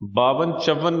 52-54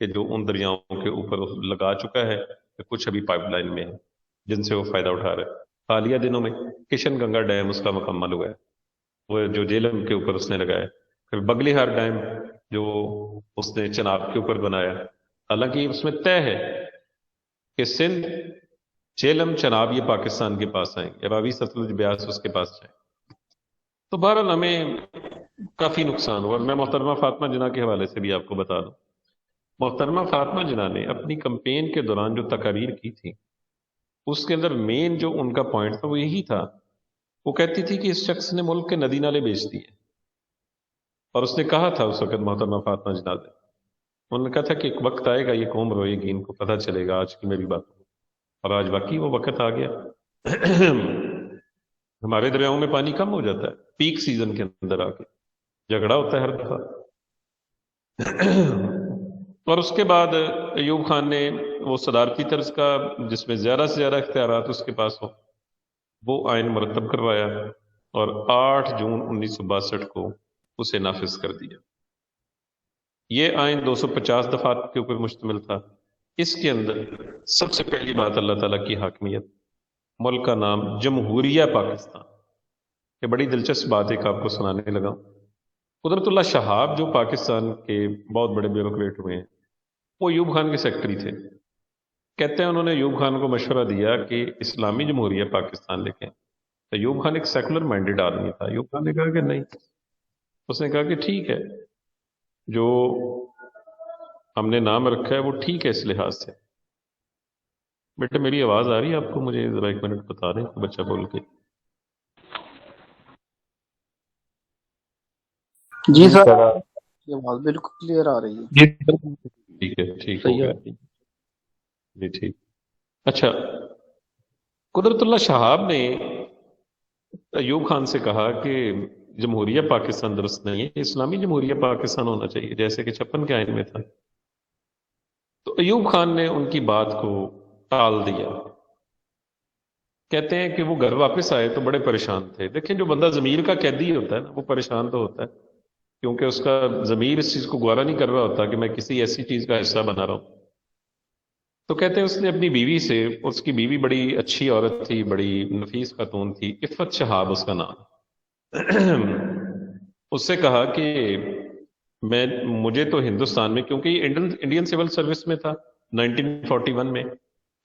کہ جو ان دریاؤں کے اوپر لگا چکا ہے، کچھ ابھی پائپ لائن میں ہے جن سے وہ فائدہ اٹھا رہا ہے۔ حالیہ دنوں میں کشن گنگا ڈیم اس کا مکمل ہوا ہے، وہ جو جیلم کے اوپر اس نے لگایا۔ پھر بگلی ہار ڈیم جو اس نے چناب کے اوپر بنایا، حالانکہ اس میں طے ہے کہ سندھ، جیلم، چناب یہ پاکستان کے پاس آئیں گے، راوی ستلج بیاس اس کے پاس جائیں۔ تو بہرحال ہمیں کافی نقصان ہوا۔ اور میں محترمہ فاطمہ جناح کے حوالے سے بھی آپ کو بتا دوں، محترمہ فاطمہ جناح نے اپنی کمپین کے دوران جو تقاریر کی تھی، اس کے اندر مین جو ان کا پوائنٹ تھا وہ یہی تھا، وہ کہتی تھی کہ اس شخص نے ملک کے ندی نالے بیچ دیے، اور اس نے کہا تھا اس وقت محترمہ فاطمہ جناح نے، انہوں نے کہا تھا کہ ایک وقت آئے گا یہ قوم روئے گی، ان کو پتہ چلے گا آج کی میری بات۔ اور آج واقعی وہ وقت آ گیا۔ ہمارے دریاؤں میں پانی کم ہو جاتا ہے پیک سیزن کے اندر آ کے، جھگڑا ہوتا ہے ہر دفعہ۔ اور اس کے بعد ایوب خان نے وہ صدارتی طرز کا جس میں زیادہ سے زیادہ اختیارات اس کے پاس ہو، وہ آئین مرتب کروایا، اور 8 جون 1962 کو اسے نافذ کر دیا۔ یہ آئین 250 دفعات کے اوپر مشتمل تھا۔ اس کے اندر سب سے پہلی بات اللہ تعالیٰ کی حاکمیت، ملک کا نام جمہوریہ پاکستان۔ یہ بڑی دلچسپ بات ایک آپ کو سنانے لگا۔ قدرت اللہ شہاب جو پاکستان کے بہت بڑے بیوروکریٹ ہوئے ہیں، وہ ایوب خان کے سیکرٹری تھے۔ کہتے ہیں انہوں نے ایوب خان کو مشورہ دیا کہ اسلامی جمہوریہ پاکستان لکھیں، تو ایوب خان ایک سیکولر مائنڈیڈ آدمی تھا۔ ایوب خان نے کہا کہ نہیں، اس نے کہا کہ ٹھیک ہے، جو ہم نے نام رکھا ہے وہ ٹھیک ہے اس لحاظ سے۔ بیٹے میری آواز آ رہی ہے آپ کو؟ مجھے ذرا 1 منٹ بتا دیں، بچہ بول کے۔ جی سر، یہ آواز بالکل کلیئر آ رہی ہے۔ جی ٹھیک ہے، ٹھیک ہو صحیح گیا ہے جی، ٹھیک۔ اچھا، قدرت اللہ شہاب نے ایوب خان سے کہا کہ جمہوریہ پاکستان درست نہیں ہے، اسلامی جمہوریہ پاکستان ہونا چاہیے جیسے کہ 56 کے آئین میں تھا۔ تو ایوب خان نے ان کی بات کو ٹال دیا۔ کہتے ہیں کہ وہ گھر واپس آئے تو بڑے پریشان تھے۔ دیکھیں جو بندہ ضمیر کا قیدی ہوتا ہے نا، وہ پریشان تو ہوتا ہے، کیونکہ اس کا ضمیر اس چیز کو گوارا نہیں کر رہا ہوتا کہ میں کسی ایسی چیز کا حصہ بنا رہا ہوں۔ تو کہتے ہیں اس نے اپنی بیوی سے، اس کی بیوی بڑی اچھی عورت تھی، بڑی نفیس خاتون تھی، عفت شہاب اس کا نام، اس سے کہا کہ مجھے تو ہندوستان میں، کیونکہ یہ انڈین سول سروس میں تھا 1941 میں،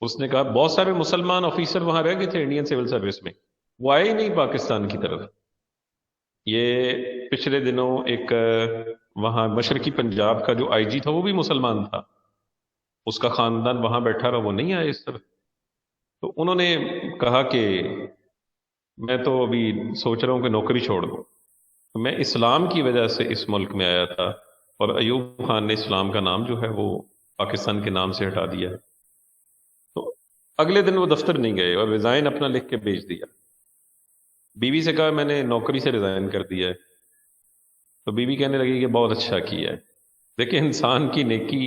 اس نے کہا بہت سارے مسلمان آفیسر وہاں رہ گئے تھے انڈین سول سروس میں، وہ آئے ہی نہیں پاکستان کی طرف۔ یہ پچھلے دنوں ایک وہاں مشرقی پنجاب کا جو آئی جی تھا وہ بھی مسلمان تھا، اس کا خاندان وہاں بیٹھا رہا، وہ نہیں آئے اس طرف۔ تو انہوں نے کہا کہ میں تو ابھی سوچ رہا ہوں کہ نوکری چھوڑ دوں۔ میں اسلام کی وجہ سے اس ملک میں آیا تھا، اور ایوب خان نے اسلام کا نام جو ہے وہ پاکستان کے نام سے ہٹا دیا۔ تو اگلے دن وہ دفتر نہیں گئے اور ریزائن اپنا لکھ کے بھیج دیا۔ بیوی سے کہا میں نے نوکری سے ریزائن کر دیا ہے۔ تو بیوی کہنے لگی کہ بہت اچھا کیا ہے۔ دیکھیں انسان کی نیکی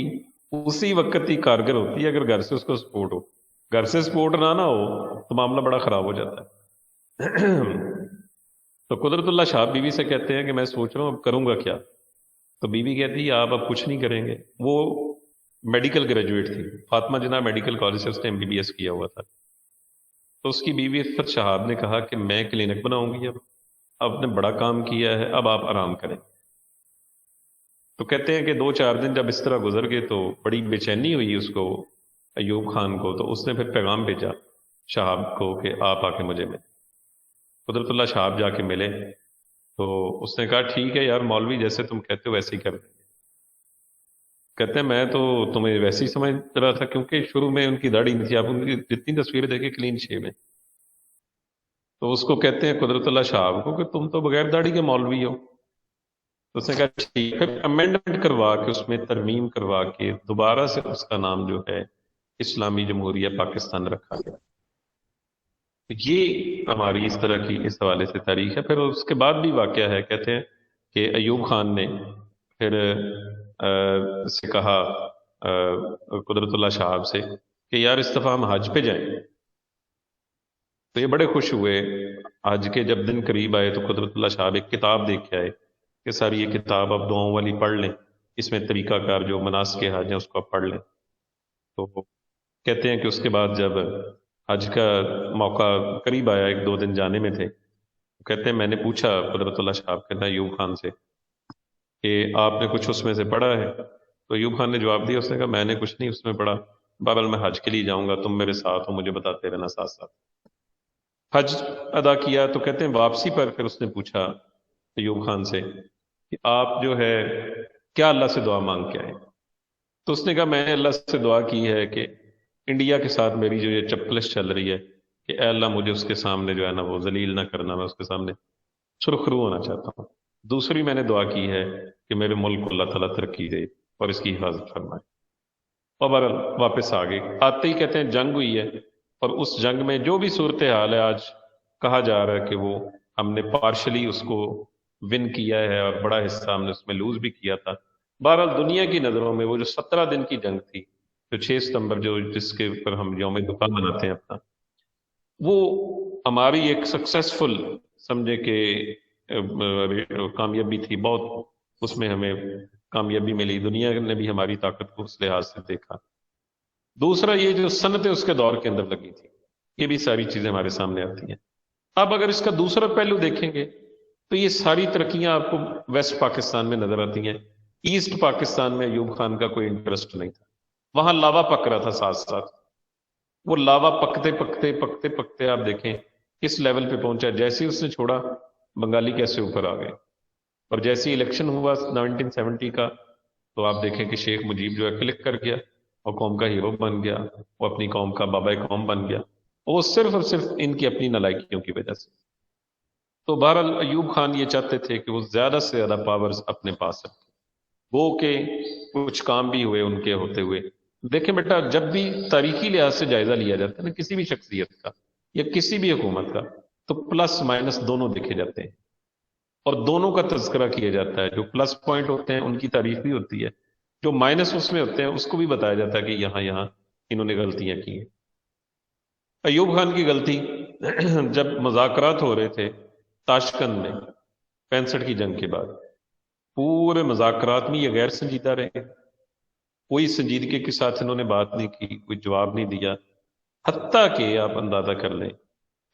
اسی وقت ہی کارگر ہوتی ہے اگر گھر سے اس کو سپورٹ ہو، گھر سے سپورٹ نہ ہو تو معاملہ بڑا خراب ہو جاتا ہے۔ تو قدرت اللہ شاہ بیوی سے کہتے ہیں کہ میں سوچ رہا ہوں اب کروں گا کیا۔ تو بیوی کہتی ہے آپ اب کچھ نہیں کریں گے۔ وہ میڈیکل گریجویٹ تھی، فاطمہ جناح میڈیکل کالج سے اس نے MBBS کیا ہوا تھا۔ تو اس کی بیوی عفت شہاب نے کہا کہ میں کلینک بناؤں گی، اب آپ نے بڑا کام کیا ہے، اب آپ آرام کریں۔ تو کہتے ہیں کہ 2-4 دن جب اس طرح گزر گئے تو بڑی بے چینی ہوئی اس کو، ایوب خان کو۔ تو اس نے پھر پیغام بھیجا شہاب کو کہ آپ آ کے مجھے ملیں۔ قدرت اللہ شہاب جا کے ملے تو اس نے کہا ٹھیک ہے یار مولوی، جیسے تم کہتے ہو ویسے ہی کر دیں گے۔ کہتے ہیں میں تو تمہیں ویسے ہی سمجھ رہا تھا، کیونکہ شروع میں ان کی داڑھی نہیں تھی، آپ ان کی جتنی تصویریں دیکھیں کلین شیو ہیں۔ تو اس کو کہتے ہیں قدرت اللہ شہاب کو کہ تم تو بغیر داڑھی کے مولوی ہو۔ تو اس نے کہا ٹھیک ہے، امینڈمنٹ کروا کے اس میں ترمیم کروا کے دوبارہ سے اس کا نام جو ہے اسلامی جمہوریہ پاکستان رکھا گیا۔ یہ ہماری اس طرح کی اس حوالے سے تاریخ ہے۔ پھر اس کے بعد بھی واقعہ ہے، کہتے ہیں کہ ایوب خان نے پھر سے کہا قدرت اللہ شہاب سے کہ یار اس دفعہ ہم حج پہ جائیں۔ تو یہ بڑے خوش ہوئے۔ حج کے جب دن قریب آئے تو قدرت اللہ شہاب ایک کتاب دیکھ کے آئے کہ ساری یہ کتاب آپ دعاؤں والی پڑھ لیں اس میں طریقہ کار جو مناسک حج ہیں اس کو آپ پڑھ لیں. تو کہتے ہیں کہ اس کے بعد جب حج کا موقع قریب آیا، 1-2 دن جانے میں تھے، کہتے ہیں میں نے پوچھا قدرت اللہ شاہب کے ایوب خان سے کہ آپ نے کچھ اس میں سے پڑھا ہے؟ تو ایوب خان نے جواب دیا، اس نے کہا میں نے کچھ نہیں اس میں پڑھا، بہرحال میں حج کے لیے جاؤں گا، تم میرے ساتھ ہو، مجھے بتاتے رہنا ساتھ ساتھ. حج ادا کیا تو کہتے ہیں واپسی پر پھر اس نے پوچھا ایوب خان سے کہ آپ جو ہے کیا اللہ سے دعا مانگ کے آئے؟ تو اس نے کہا میں نے اللہ سے دعا کی ہے کہ انڈیا کے ساتھ میری جو یہ چپکلش چل رہی ہے، کہ اے اللہ مجھے اس کے سامنے جو ہے نا وہ ذلیل نہ کرنا، میں اس کے سامنے سرخرو ہونا چاہتا ہوں. دوسری میں نے دعا کی ہے کہ میرے ملک کو اللہ تعالیٰ ترقی دے اور اس کی حفاظت فرمائے. اور بہرحال واپس آ گئے. آتے ہی کہتے ہیں جنگ ہوئی ہے، اور اس جنگ میں جو بھی صورتحال ہے آج کہا جا رہا ہے کہ وہ ہم نے پارشلی اس کو ون کیا ہے اور بڑا حصہ ہم نے اس میں لوز بھی کیا تھا. بہرحال دنیا کی نظروں میں وہ جو 17 دن کی جنگ تھی، جو 6 ستمبر جو جس کے اوپر ہم یوم دفاع مناتے ہیں اپنا، وہ ہماری ایک سکسیسفل سمجھے کہ کامیابی تھی بہت. اس میں ہمیں کامیابی ملی، دنیا نے بھی ہماری طاقت کو اس لحاظ سے دیکھا. دوسرا یہ جو صنعتیں اس کے دور کے اندر لگی تھی، یہ بھی ساری چیزیں ہمارے سامنے آتی ہیں. اب اگر اس کا دوسرا پہلو دیکھیں گے تو یہ ساری ترقیاں آپ کو ویسٹ پاکستان میں نظر آتی ہیں. ایسٹ پاکستان میں ایوب خان کا کوئی انٹرسٹ نہیں تھا. وہاں لاوا پک رہا تھا ساتھ ساتھ. وہ لاوا پکتے پکتے پکتے پکتے آپ دیکھیں کس لیول پہ پہنچا. جیسے ہی اس نے چھوڑا، بنگالی کیسے اوپر آ گئے. اور جیسے ہی الیکشن ہوا 1970 کا، تو آپ دیکھیں کہ شیخ مجیب جو ہے کلک کر گیا اور قوم کا ہیرو بن گیا، وہ اپنی قوم کا بابا قوم بن گیا، وہ صرف اور صرف ان کی اپنی نالائکیوں کی وجہ سے. تو بہرحال ایوب خان یہ چاہتے تھے کہ وہ زیادہ سے زیادہ پاورز اپنے پاس رکھیں. وہ کہ کچھ کام بھی ہوئے ان کے ہوتے ہوئے. دیکھیں بیٹا، جب بھی تاریخی لحاظ سے جائزہ لیا جاتا ہے نا کسی بھی شخصیت کا یا کسی بھی حکومت کا، تو پلس مائنس دونوں دیکھے جاتے ہیں اور دونوں کا تذکرہ کیا جاتا ہے. جو پلس پوائنٹ ہوتے ہیں ان کی تعریف بھی ہوتی ہے، جو مائنس اس میں ہوتے ہیں اس کو بھی بتایا جاتا ہے کہ یہاں یہاں انہوں نے غلطیاں کی ہیں. ایوب خان کی غلطی جب مذاکرات ہو رہے تھے تاشکند میں 65 کی جنگ کے بعد، پورے مذاکرات میں یہ غیر سنجیدہ رہے. کوئی سنجیدگی کے ساتھ انہوں نے بات نہیں کی، کوئی جواب نہیں دیا. حتیٰ کہ آپ اندازہ کر لیں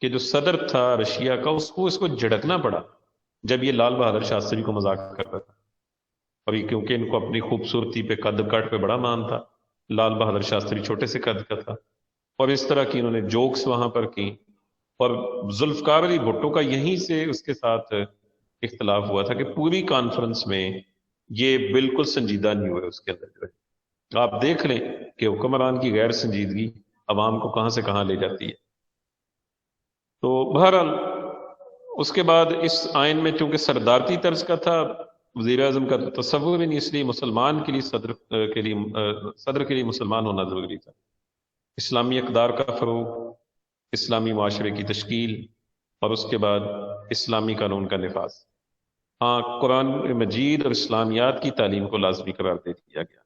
کہ جو صدر تھا رشیا کا، اس کو جھڑکنا پڑا جب یہ لال بہادر شاستری کو مذاق کر رہا تھا. اور یہ کیونکہ ان کو اپنی خوبصورتی پہ، قد کاٹ پہ بڑا مان تھا. لال بہادر شاستری چھوٹے سے قد کا تھا، اور اس طرح کی انہوں نے جوکس وہاں پر کی. اور ذوالفقار علی بھٹو کا یہیں سے اس کے ساتھ اختلاف ہوا تھا کہ پوری کانفرنس میں یہ بالکل سنجیدہ نہیں ہوئے. اس کے اندر جو ہے آپ دیکھ لیں کہ حکمران کی غیر سنجیدگی عوام کو کہاں سے کہاں لے جاتی ہے. تو بہرحال اس کے بعد اس آئین میں چونکہ سردارتی طرز کا تھا، وزیر اعظم کا تصور بھی نہیں، اس لیے مسلمان کے لیے صدر کے لیے مسلمان ہونا ضروری تھا. اسلامی اقدار کا فروغ، اسلامی معاشرے کی تشکیل، اور اس کے بعد اسلامی قانون کا نفاذ. ہاں، قرآن مجید اور اسلامیات کی تعلیم کو لازمی قرار دے دیا گیا.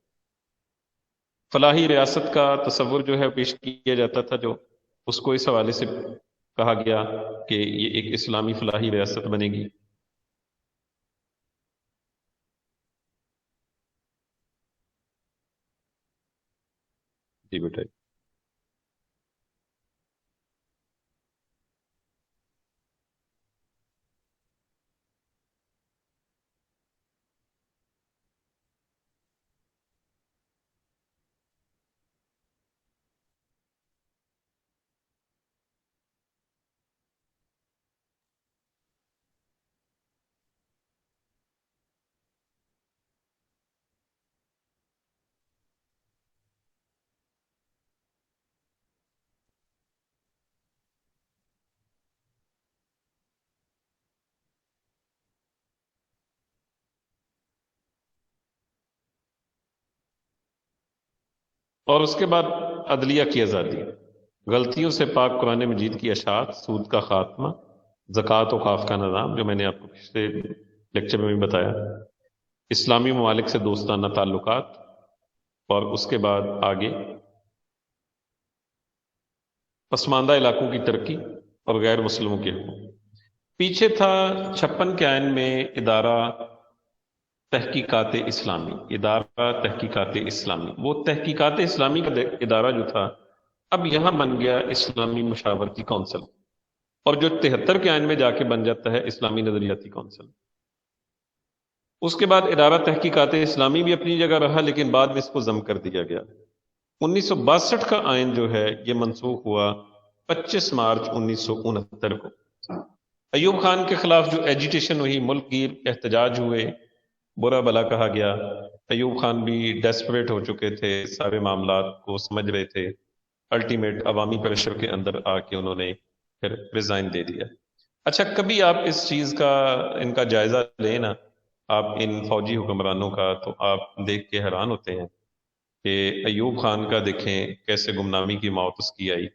فلاحی ریاست کا تصور جو ہے پیش کیا جاتا تھا، جو اس کو اس حوالے سے کہا گیا کہ یہ ایک اسلامی فلاحی ریاست بنے گی. جی بیٹا. اور اس کے بعد عدلیہ کی آزادی، غلطیوں سے پاک قرآن مجید کی اشاعت، سود کا خاتمہ، زکوٰۃ و خاف کا نظام جو میں نے آپ کو پچھلے لیکچر میں بھی بتایا، اسلامی ممالک سے دوستانہ تعلقات، اور اس کے بعد آگے پسماندہ علاقوں کی ترقی اور غیر مسلموں کے حقوق. پیچھے تھا 56 کے آئین میں ادارہ تحقیقات اسلامی، ادارہ تحقیقات اسلامی، وہ تحقیقات اسلامی کا ادارہ جو تھا اب یہاں بن گیا اسلامی مشاورتی کونسل، اور جو 73 کے آئین میں جا کے بن جاتا ہے اسلامی نظریاتی کونسل۔ اس کے بعد ادارہ تحقیقات اسلامی بھی اپنی جگہ رہا، لیکن بعد میں اس کو ضم کر دیا گیا۔ 1962 کا آئین جو ہے یہ منسوخ ہوا 25 مارچ 1969 کو۔ ایوب خان کے خلاف جو ایجیٹیشن ہوئی، ملک گیر احتجاج ہوئے، برا بلا کہا گیا۔ ایوب خان بھی ڈیسپریٹ ہو چکے تھے، سارے معاملات کو سمجھ رہے تھے، الٹیمیٹ عوامی پریشر کے اندر آ کے انہوں نے پھر ریزائن دے دیا۔ اچھا، کبھی آپ اس چیز کا، ان کا جائزہ لیں نا، آپ ان فوجی حکمرانوں کا، تو آپ دیکھ کے حیران ہوتے ہیں کہ ایوب خان کا دیکھیں کیسے گمنامی کی موت اس کی آئی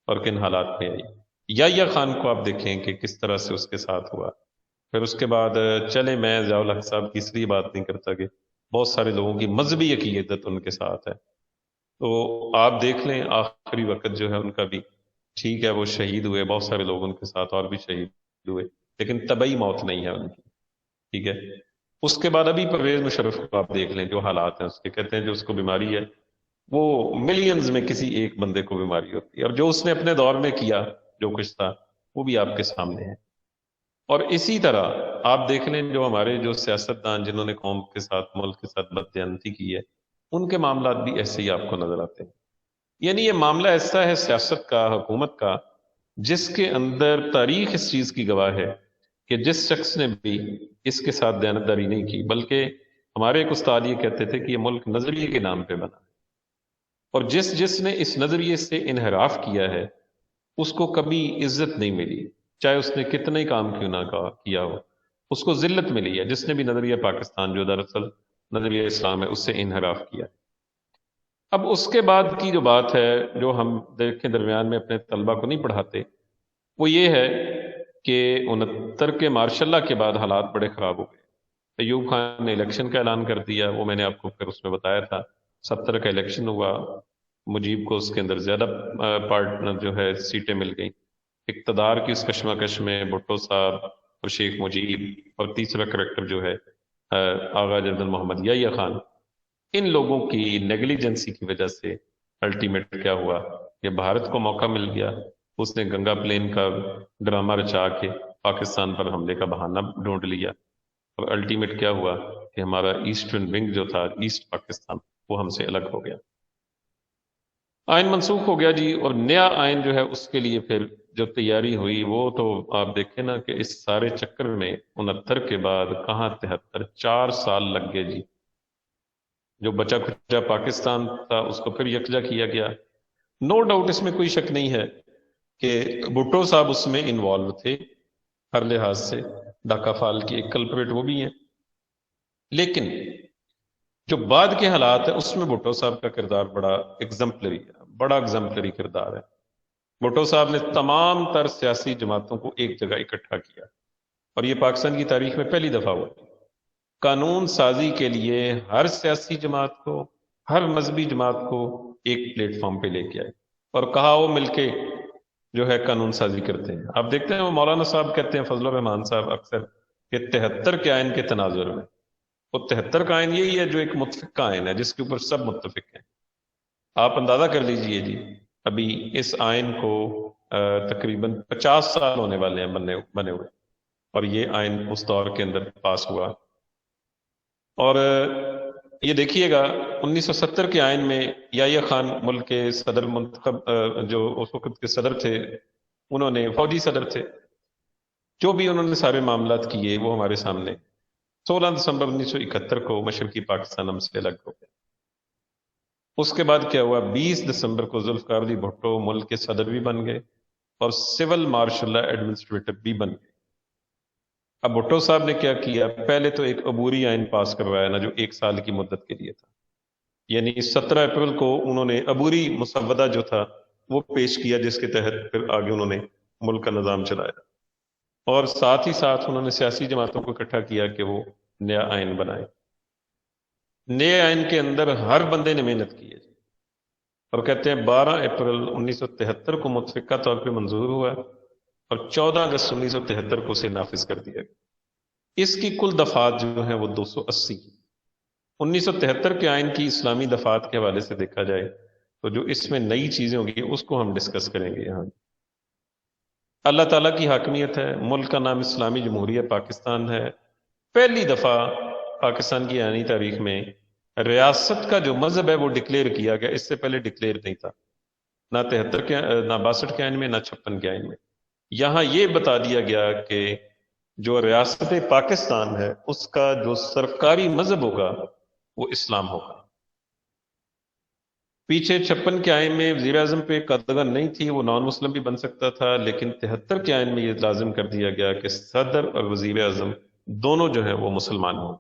اور کن حالات میں آئی۔ یا خان کو آپ دیکھیں کہ کس طرح سے اس کے ساتھ ہوا۔ پھر اس کے بعد چلیں، میں ضیاء الحق صاحب کی اس لیے بات نہیں کرتا کہ بہت سارے لوگوں کی مذہبی عقیدت ان کے ساتھ ہے، تو آپ دیکھ لیں آخری وقت جو ہے ان کا بھی ٹھیک ہے، وہ شہید ہوئے، بہت سارے لوگ ان کے ساتھ اور بھی شہید ہوئے، لیکن طبعی موت نہیں ہے ان کی، ٹھیک ہے۔ اس کے بعد ابھی پرویز مشرف کو آپ دیکھ لیں، جو حالات ہیں اس کے، کہتے ہیں جو اس کو بیماری ہے وہ ملینز میں کسی ایک بندے کو بیماری ہوتی ہے، اور جو اس نے اپنے دور میں کیا جو کچھ تھا وہ بھی آپ کے سامنے ہے۔ اور اسی طرح آپ دیکھ لیں جو ہمارے جو سیاستدان جنہوں نے قوم کے ساتھ، ملک کے ساتھ بددیانتی کی ہے، ان کے معاملات بھی ایسے ہی آپ کو نظر آتے ہیں۔ یعنی یہ معاملہ ایسا ہے سیاست کا، حکومت کا، جس کے اندر تاریخ اس چیز کی گواہ ہے کہ جس شخص نے بھی اس کے ساتھ دیانتداری نہیں کی، بلکہ ہمارے ایک استاد یہ کہتے تھے کہ یہ ملک نظریے کے نام پہ بنا، اور جس نے اس نظریے سے انحراف کیا ہے اس کو کبھی عزت نہیں ملی، چاہے اس نے کتنا ہی کام کیوں نہ کیا ہو، اس کو ذلت ملی ہے جس نے بھی نظریہ پاکستان جو دراصل نظریہ اسلام ہے اس سے انحراف کیا۔ اب اس کے بعد کی جو بات ہے، جو ہم دیکھیں درمیان میں اپنے طلبہ کو نہیں پڑھاتے، وہ یہ ہے کہ 69 کے مارشاء اللہ کے بعد حالات بڑے خراب ہو گئے۔ ایوب خان نے الیکشن کا اعلان کر دیا، وہ میں نے آپ کو پھر اس میں بتایا تھا، 70 کا الیکشن ہوا، مجیب کو اس کے اندر زیادہ پارٹنر جو ہے سیٹیں مل گئیں۔ اقتدار کی اس کشمکش میں بھٹو صاحب اور شیخ مجیب اور تیسرا کریکٹر جو ہے آغا جنرل محمد یحییٰ خان، ان لوگوں کی نیگلیجنسی کی وجہ سے الٹیمیٹ کیا ہوا کہ بھارت کو موقع مل گیا، اس نے گنگا پلین کا ڈرامہ رچا کے پاکستان پر حملے کا بہانہ ڈھونڈ لیا، اور الٹیمیٹ کیا ہوا کہ ہمارا ایسٹرن ونگ جو تھا، ایسٹ پاکستان، وہ ہم سے الگ ہو گیا۔ آئین منسوخ ہو گیا جی، اور نیا آئین جو ہے اس کے لیے پھر جو تیاری ہوئی وہ تو آپ دیکھیں نا کہ اس سارے چکر میں 69 کے بعد کہاں 73، 4 سال لگ گئے جی۔ جو بچا کھچا پاکستان تھا اس کو پھر یکجا کیا گیا۔ نو ڈاؤٹ، اس میں کوئی شک نہیں ہے کہ بھٹو صاحب اس میں انوالو تھے ہر لحاظ سے، ڈاکا فال کی ایک کلپریٹ وہ بھی ہیں، لیکن جو بعد کے حالات ہیں اس میں بھٹو صاحب کا کردار بڑا ایگزمپلری ہے، بڑا ایگزمپلری کردار ہے۔ بھٹو صاحب نے تمام تر سیاسی جماعتوں کو ایک جگہ اکٹھا کیا، اور یہ پاکستان کی تاریخ میں پہلی دفعہ ہوا۔ قانون سازی کے لیے ہر سیاسی جماعت کو، ہر مذہبی جماعت کو ایک پلیٹ فارم پہ لے کے آئے اور کہا وہ مل کے جو ہے قانون سازی کرتے ہیں۔ آپ دیکھتے ہیں وہ مولانا صاحب کہتے ہیں، فضل الرحمان صاحب اکثر، کہ 73 کے آئین کے تناظر میں، وہ 73 کا آئین یہی ہے جو ایک متفق کا آئین ہے جس کے اوپر سب متفق ہیں۔ آپ اندازہ کر لیجئے جی، ابھی اس آئین کو تقریباً 50 سال ہونے والے ہیں بنے ہوئے، اور یہ آئین اس دور کے اندر پاس ہوا۔ اور یہ دیکھیے گا 1970 کے آئین میں یحییٰ خان ملک کے صدر منتخب، جو اس وقت کے صدر تھے، انہوں نے فوجی صدر تھے، جو بھی انہوں نے سارے معاملات کیے وہ ہمارے سامنے۔ 16 دسمبر 1971 کو مشرقی پاکستان ہم سے الگ ہو گیا۔ اس کے بعد کیا ہوا، 20 دسمبر کو ذوالفقار علی بھٹو ملک کے صدر بھی بن گئے اور سول مارشل ایڈمنسٹریٹر بھی بن گئے۔ اب بھٹو صاحب نے کیا کیا، پہلے تو ایک عبوری آئین پاس کروایا نا، جو 1 سال کی مدت کے لیے تھا، یعنی 17 اپریل کو انہوں نے عبوری مسودہ جو تھا وہ پیش کیا، جس کے تحت پھر آگے انہوں نے ملک کا نظام چلایا، اور ساتھ ہی ساتھ انہوں نے سیاسی جماعتوں کو اکٹھا کیا کہ وہ نیا آئین بنائے۔ نئے آئین کے اندر ہر بندے نے محنت کی ہے، اور کہتے ہیں 12 اپریل 1973 کو متفقہ طور پہ منظور ہوا، اور 14 اگست 1973 کو اسے نافذ کر دیا گیا۔ اس کی کل دفعات جو ہیں وہ 280۔ 1973 کے آئین کی اسلامی دفعات کے حوالے سے دیکھا جائے تو جو اس میں نئی چیزیں ہوں گی اس کو ہم ڈسکس کریں گے یہاں۔ اللہ تعالیٰ کی حاکمیت ہے، ملک کا نام اسلامی جمہوریہ پاکستان ہے۔ پہلی دفعہ پاکستان کی آئینی تاریخ میں ریاست کا جو مذہب ہے وہ ڈکلیئر کیا گیا، اس سے پہلے ڈکلیئر نہیں تھا، نہ 73 کے، نہ 62 کے آئین میں، نہ 56 کے آئین میں۔ یہاں یہ بتا دیا گیا کہ جو ریاست پاکستان ہے اس کا جو سرکاری مذہب ہوگا وہ اسلام ہوگا۔ پیچھے 56 کے آئین میں وزیر اعظم پہ قدغن نہیں تھی، وہ نان مسلم بھی بن سکتا تھا، لیکن 73 کے آئین میں یہ لازم کر دیا گیا کہ صدر اور وزیر اعظم دونوں جو ہیں وہ مسلمان ہوں۔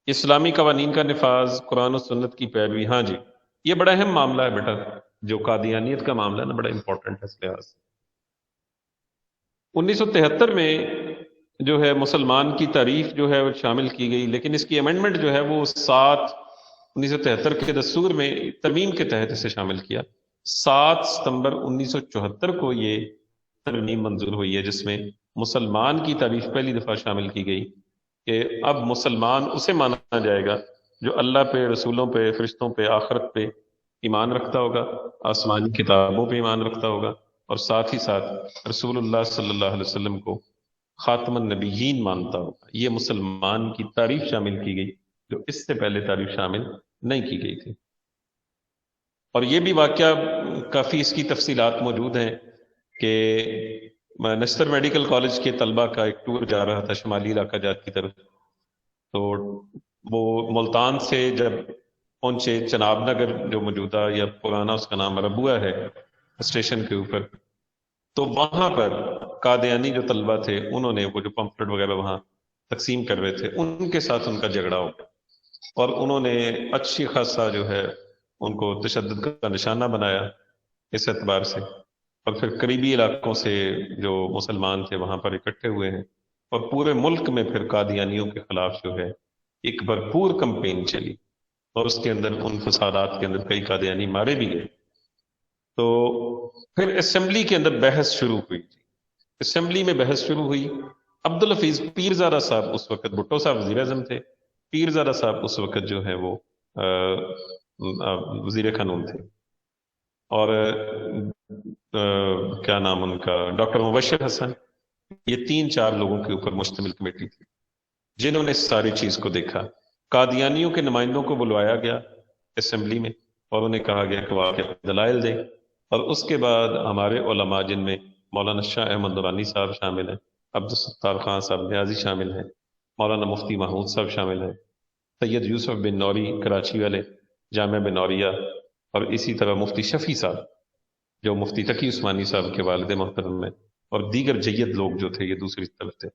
اسلامی قوانین کا نفاذ، قرآن و سنت کی پیروی۔ ہاں جی، یہ بڑا اہم معاملہ ہے بیٹا، جو قادیانیت کا معاملہ ہے نا، بڑا امپورٹنٹ ہے اس لحاظ سے۔ 1973 میں جو ہے مسلمان کی تعریف جو ہے وہ شامل کی گئی، لیکن اس کی امینڈمنٹ جو ہے وہ 1973 کے دستور میں ترمیم کے تحت اسے شامل کیا۔ 7 ستمبر 1974 کو یہ ترمیم منظور ہوئی ہے، جس میں مسلمان کی تعریف پہلی دفعہ شامل کی گئی کہ اب مسلمان اسے مانا جائے گا جو اللہ پہ، رسولوں پہ، فرشتوں پہ، آخرت پہ ایمان رکھتا ہوگا، آسمانی کتابوں پہ ایمان رکھتا ہوگا، اور ساتھ ہی ساتھ رسول اللہ صلی اللہ علیہ وسلم کو خاتم النبیین مانتا ہوگا۔ یہ مسلمان کی تعریف شامل کی گئی جو اس سے پہلے تعریف شامل نہیں کی گئی تھی۔ اور یہ بھی واقعہ کافی اس کی تفصیلات موجود ہیں کہ نشتر میڈیکل کالج کے طلبہ کا ایک ٹور جا رہا تھا شمالی علاقہ جات کی طرف، تو وہ ملتان سے جب پہنچے چناب نگر جو موجودہ یا پرانا اس کا نام ربوہ ہے اسٹیشن کے اوپر، تو وہاں پر قادیانی جو طلبہ تھے انہوں نے وہ جو پمفلٹ وغیرہ وہاں تقسیم کر رہے تھے ان کے ساتھ ان کا جھگڑا ہو گیا، اور انہوں نے اچھی خاصا جو ہے ان کو تشدد کا نشانہ بنایا اس اعتبار سے، اور پھر قریبی علاقوں سے جو مسلمان تھے وہاں پر اکٹھے ہوئے ہیں، اور پورے ملک میں پھر قادیانیوں کے خلاف جو ہے ایک بھرپور کمپین چلی، اور اس کے اندر ان فسادات کے اندر کئی قادیانی مارے بھی گئے۔ تو پھر اسمبلی کے اندر بحث شروع ہوئی، اسمبلی میں بحث شروع ہوئی۔ عبدالحفیظ پیرزادہ صاحب اس وقت، بھٹو صاحب وزیر اعظم تھے، پیرزادہ صاحب اس وقت جو ہے وہ وزیر قانون تھے، اور کیا نام ان کا، ڈاکٹر مبشر حسن، یہ 3-4 لوگوں کے اوپر مشتمل کمیٹی تھی جنہوں نے اس ساری چیز کو دیکھا۔ قادیانیوں کے نمائندوں کو بلوایا گیا اسمبلی میں اور انہیں کہا گیا کہ وہ آ کے دلائل دیں، اور اس کے بعد ہمارے علماء جن میں مولانا شاہ احمد نورانی صاحب شامل ہیں، عبدالستار خان صاحب نیازی شامل ہیں، مولانا مفتی محمود صاحب شامل ہیں، سید یوسف بن نوری کراچی والے جامعہ بنوریہ، اور اسی طرح مفتی شفیع صاحب جو مفتی تقی عثمانی صاحب کے والد محترم ہیں، اور دیگر جید لوگ جو تھے یہ دوسری طرف تھے۔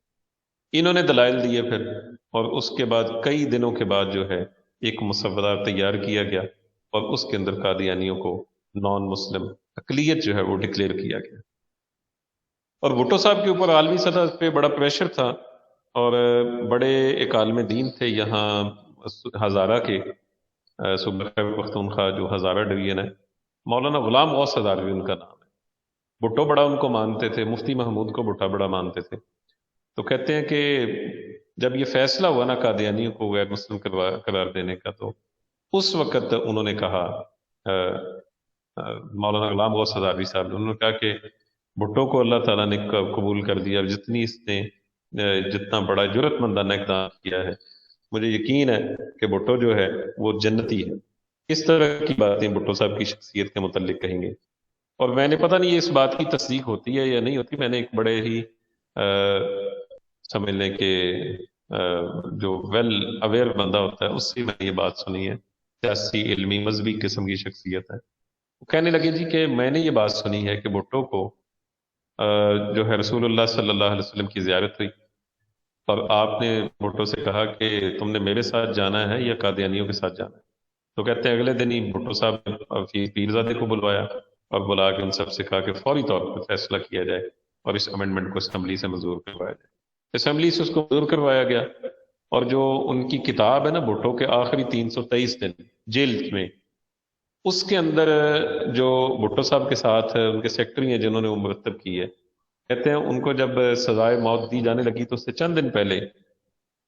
انہوں نے دلائل دیے پھر، اور اس کے بعد کئی دنوں کے بعد جو ہے ایک مسودہ تیار کیا گیا، اور اس کے اندر قادیانیوں کو نان مسلم اقلیت جو ہے وہ ڈکلیئر کیا گیا۔ اور بھٹو صاحب کے اوپر عالمی سطح پہ بڑا پریشر تھا، اور بڑے ایک عالم دین تھے یہاں ہزارہ کے، صوبہ خیبر پختونخوا جو ہزارہ ڈویژن ہے، مولانا غلام غوث ہزاروی ان کا نام ہے۔ بھٹو بڑا ان کو مانتے تھے، مفتی محمود کو بھٹا بڑا مانتے تھے۔ تو کہتے ہیں کہ جب یہ فیصلہ ہوا نا قادیانیوں کو غیر مسلم قرار دینے کا، تو اس وقت انہوں نے کہا، مولانا غلام غوث ہزاروی صاحب انہوں نے کہا کہ بھٹو کو اللہ تعالیٰ نے قبول کر دیا، جتنی اس نے جتنا بڑا جرت مندانہ اقدام کیا ہے، مجھے یقین ہے کہ بھٹو جو ہے وہ جنتی ہے۔ اس طرح کی باتیں بھٹو صاحب کی شخصیت کے متعلق کہیں گے، اور میں نے پتہ نہیں اس بات کی تصدیق ہوتی ہے یا نہیں ہوتی، میں نے ایک بڑے ہی سمجھ لیں کہ جو ویل اویئر بندہ ہوتا ہے اس سے میں نے یہ بات سنی ہے، سیاسی علمی مذہبی قسم کی شخصیت ہے، وہ کہنے لگے جی کہ میں نے یہ بات سنی ہے کہ بھٹو کو جو ہے رسول اللہ صلی اللہ علیہ وسلم کی زیارت ہوئی، اور آپ نے بھٹو سے کہا کہ تم نے میرے ساتھ جانا ہے یا قادیانیوں کے ساتھ جانا ہے؟ تو کہتے ہیں اگلے دن ہی بھٹو صاحب نے پیرزادے کو بلوایا اور بلا کے ان سب سے کہا کہ فوری طور پر فیصلہ کیا جائے اور اس امینڈمنٹ کو اسمبلی سے منظور کروایا جائے۔ اسمبلی سے اس کو منظور کروایا گیا، اور جو ان کی کتاب ہے نا بھٹو کے آخری 323 دن جیل میں، اس کے اندر جو بھٹو صاحب کے ساتھ ان کے سیکٹری ہیں جنہوں نے وہ مرتب کی ہے، کہتے ہیں ان کو جب سزائے موت دی جانے لگی تو اس سے چند دن پہلے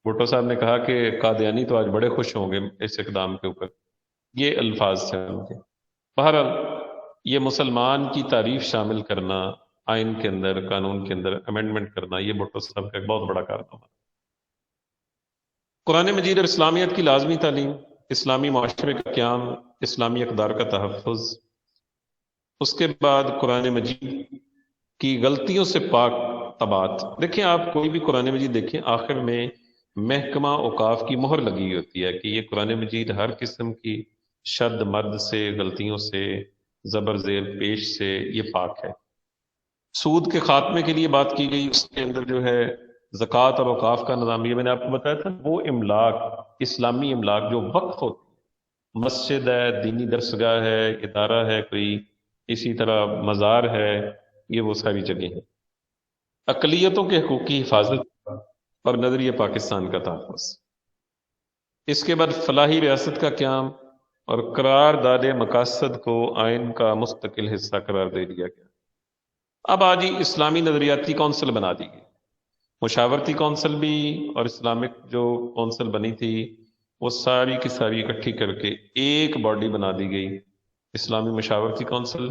بھٹو صاحب نے کہا کہ قادیانی تو آج بڑے خوش ہوں گے اس اقدام کے اوپر، یہ الفاظ تھے ان کے۔ بہرحال یہ مسلمان کی تعریف شامل کرنا آئین کے اندر، قانون کے اندر امینڈمنٹ کرنا، یہ بھٹو صاحب کا ایک بہت بڑا کارنامہ۔ قرآن مجید اور اسلامیت کی لازمی تعلیم، اسلامی معاشرے کا قیام، اسلامی اقدار کا تحفظ، اس کے بعد قرآن مجید کی غلطیوں سے پاک طبعات۔ دیکھیں آپ کوئی بھی قرآن مجید دیکھیں، آخر میں محکمہ اوقاف کی مہر لگی ہوئی ہوتی ہے کہ یہ قرآن مجید ہر قسم کی شد مد سے، غلطیوں سے، زبر زیر پیش سے یہ پاک ہے۔ سود کے خاتمے کے لیے بات کی گئی، اس کے اندر جو ہے زکوٰۃ اور اوقاف کا نظام، یہ میں نے آپ کو بتایا تھا، وہ املاک، اسلامی املاک جو وقف ہوتی، مسجد ہے، دینی درسگاہ ہے، ادارہ ہے کوئی، اسی طرح مزار ہے، یہ وہ ساری جگہیں ہیں۔ اقلیتوں کے حقوق کی حفاظت اور نظریہ پاکستان کا تحفظ۔ اس کے بعد فلاحی ریاست کا قیام اور قرارداد مقاصد کو آئین کا مستقل حصہ قرار دے دیا گیا۔ اب آج ہی اسلامی نظریاتی کونسل بنا دی گئی، مشاورتی کونسل بھی، اور اسلامک جو کونسل بنی تھی وہ ساری کی ساری اکٹھی کر کے ایک باڈی بنا دی گئی، اسلامی مشاورتی کونسل،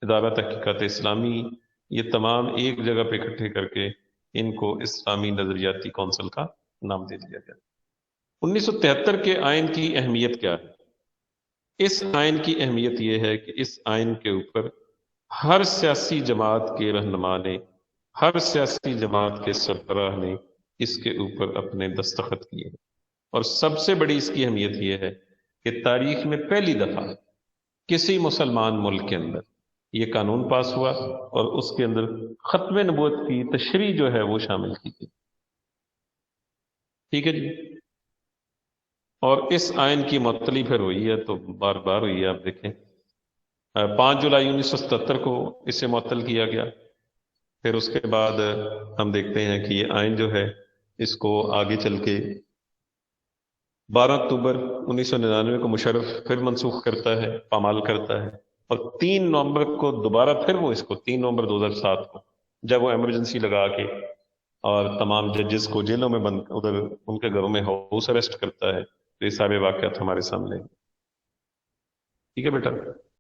ادارہ تحقیقات اسلامی، یہ تمام ایک جگہ پہ اکٹھے کر کے ان کو اسلامی نظریاتی کونسل کا نام دے دیا گیا۔ 1973 کے آئین کی اہمیت کیا ہے؟ اس آئین کی اہمیت یہ ہے کہ اس آئین کے اوپر ہر سیاسی جماعت کے رہنما نے، ہر سیاسی جماعت کے سربراہ نے اس کے اوپر اپنے دستخط کیے ہیں، اور سب سے بڑی اس کی اہمیت یہ ہے کہ تاریخ میں پہلی دفعہ کسی مسلمان ملک کے اندر یہ قانون پاس ہوا اور اس کے اندر ختم نبوت کی تشریح جو ہے وہ شامل کی گئی۔ ٹھیک ہے جی۔ اور اس آئین کی معطلی پھر ہوئی ہے تو بار بار ہوئی ہے، آپ دیکھیں 5 جولائی 1977 کو اسے معطل کیا گیا۔ پھر اس کے بعد ہم دیکھتے ہیں کہ یہ آئین جو ہے اس کو آگے چل کے 12 اکتوبر 1999 کو مشرف پھر منسوخ کرتا ہے، پامال کرتا ہے، اور 3 نومبر کو دوبارہ پھر وہ اس کو 3 نومبر 2007 کو جب وہ ایمرجنسی لگا کے اور تمام ججز کو جیلوں میں بند، ادھر ان کے گھروں میں ہاؤس اریسٹ کرتا ہے، تو یہ سارے واقعات ہمارے سامنے ہیں۔ ٹھیک ہے بیٹا۔